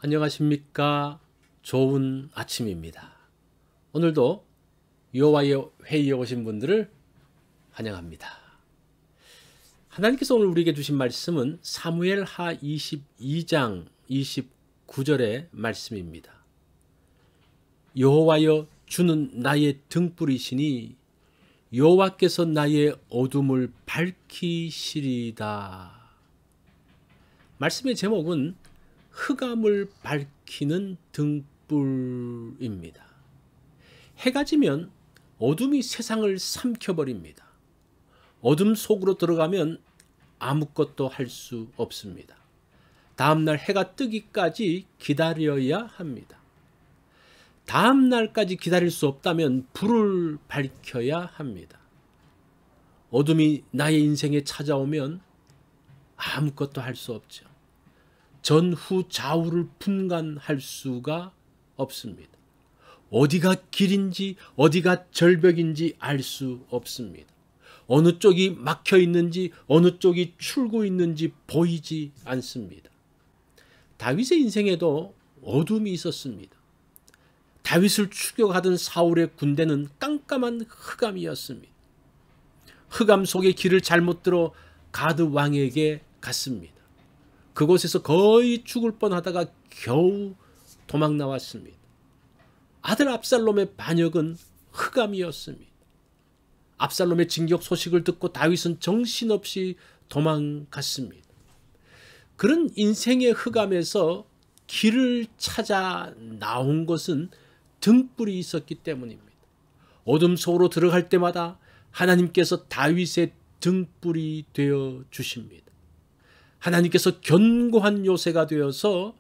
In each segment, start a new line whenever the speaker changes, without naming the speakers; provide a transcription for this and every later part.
안녕하십니까. 좋은 아침입니다. 오늘도 여호와의 회의에 오신 분들을 환영합니다. 하나님께서 오늘 우리에게 주신 말씀은 사무엘하 22장 29절의 말씀입니다. 여호와여 주는 나의 등불이시니 여호와께서 나의 어둠을 밝히시리다. 말씀의 제목은 흑암을 밝히는 등불입니다. 해가 지면 어둠이 세상을 삼켜버립니다. 어둠 속으로 들어가면 아무것도 할 수 없습니다. 다음날 해가 뜨기까지 기다려야 합니다. 다음날까지 기다릴 수 없다면 불을 밝혀야 합니다. 어둠이 나의 인생에 찾아오면 아무것도 할 수 없죠. 전후 좌우를 분간할 수가 없습니다. 어디가 길인지 어디가 절벽인지 알 수 없습니다. 어느 쪽이 막혀 있는지 어느 쪽이 출구 있는지 보이지 않습니다. 다윗의 인생에도 어둠이 있었습니다. 다윗을 추격하던 사울의 군대는 깜깜한 흑암이었습니다. 흑암 속의 길을 잘못 들어 가드 왕에게 갔습니다. 그곳에서 거의 죽을 뻔하다가 겨우 도망 나왔습니다. 아들 압살롬의 반역은 흑암이었습니다. 압살롬의 진격 소식을 듣고 다윗은 정신없이 도망갔습니다. 그런 인생의 흑암에서 길을 찾아 나온 것은 등불이 있었기 때문입니다. 어둠 속으로 들어갈 때마다 하나님께서 다윗의 등불이 되어 주십니다. 하나님께서 견고한 요새가 되어서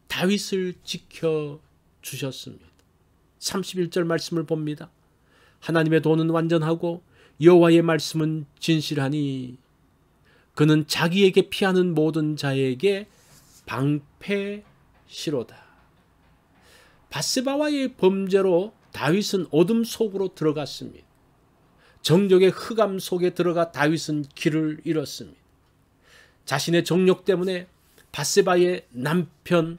다윗을 지켜주셨습니다. 31절 말씀을 봅니다. 하나님의 도는 완전하고 여호와의 말씀은 진실하니 그는 자기에게 피하는 모든 자에게 방패시로다. 밧세바와의 범죄로 다윗은 어둠 속으로 들어갔습니다. 정욕의 흑암 속에 들어가 다윗은 길을 잃었습니다. 자신의 정욕 때문에 밧세바의 남편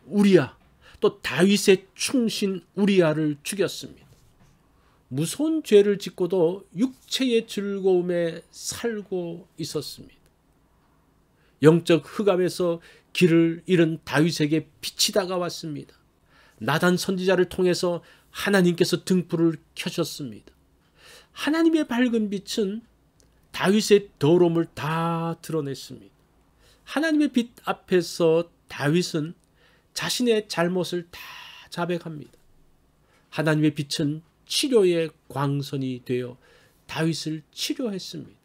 우리야, 또 다윗의 충신 우리야를 죽였습니다. 무서운 죄를 짓고도 육체의 즐거움에 살고 있었습니다. 영적 흑암에서 길을 잃은 다윗에게 빛이 다가왔습니다. 나단 선지자를 통해서 하나님께서 등불을 켜셨습니다. 하나님의 밝은 빛은 다윗의 더러움을 다 드러냈습니다. 하나님의 빛 앞에서 다윗은 자신의 잘못을 다 자백합니다. 하나님의 빛은 치료의 광선이 되어 다윗을 치료했습니다.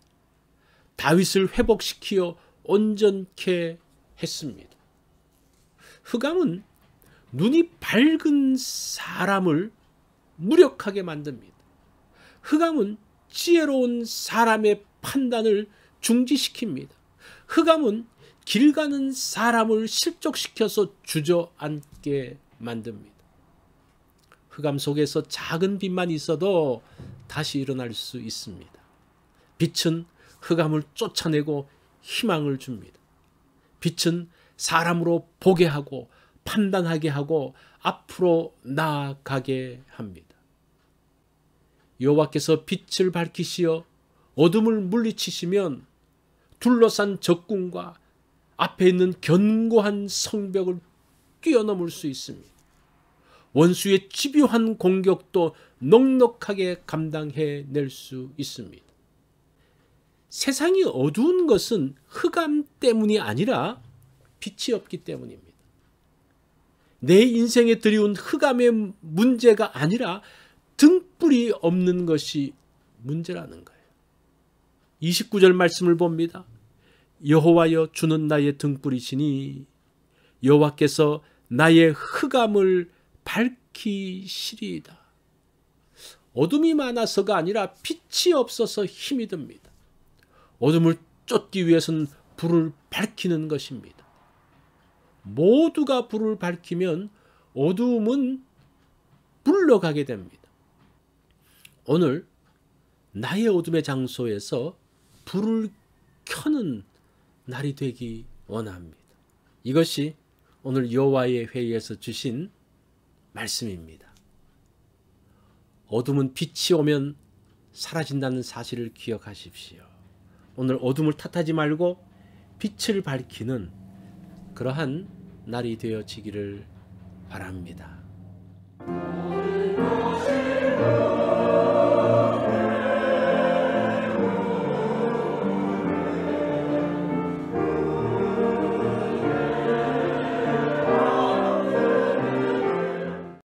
다윗을 회복시키어 온전케 했습니다. 흑암은 눈이 밝은 사람을 무력하게 만듭니다. 흑암은 지혜로운 사람의 판단을 중지시킵니다. 흑암은 길 가는 사람을 실족시켜서 주저앉게 만듭니다. 흑암 속에서 작은 빛만 있어도 다시 일어날 수 있습니다. 빛은 흑암을 쫓아내고 희망을 줍니다. 빛은 사람으로 보게 하고 판단하게 하고 앞으로 나아가게 합니다. 여호와께서 빛을 밝히시어 어둠을 물리치시면 둘러싼 적군과 앞에 있는 견고한 성벽을 뛰어넘을 수 있습니다. 원수의 집요한 공격도 넉넉하게 감당해낼 수 있습니다. 세상이 어두운 것은 흑암 때문이 아니라 빛이 없기 때문입니다. 내 인생에 들이온 흑암의 문제가 아니라 등불이 없는 것이 문제라는 거예요. 29절 말씀을 봅니다. 여호와여 주는 나의 등불이시니 여호와께서 나의 흑암을 밝히시리이다. 어둠이 많아서가 아니라 빛이 없어서 힘이 듭니다. 어둠을 쫓기 위해서는 불을 밝히는 것입니다. 모두가 불을 밝히면 어둠은 물러가게 됩니다. 오늘 나의 어둠의 장소에서 불을 켜는 날이 되기 원합니다. 이것이 오늘 여호와의 회의에서 주신 말씀입니다. 어둠은 빛이 오면 사라진다는 사실을 기억하십시오. 오늘 어둠을 탓하지 말고 빛을 밝히는 그러한 날이 되어지기를 바랍니다.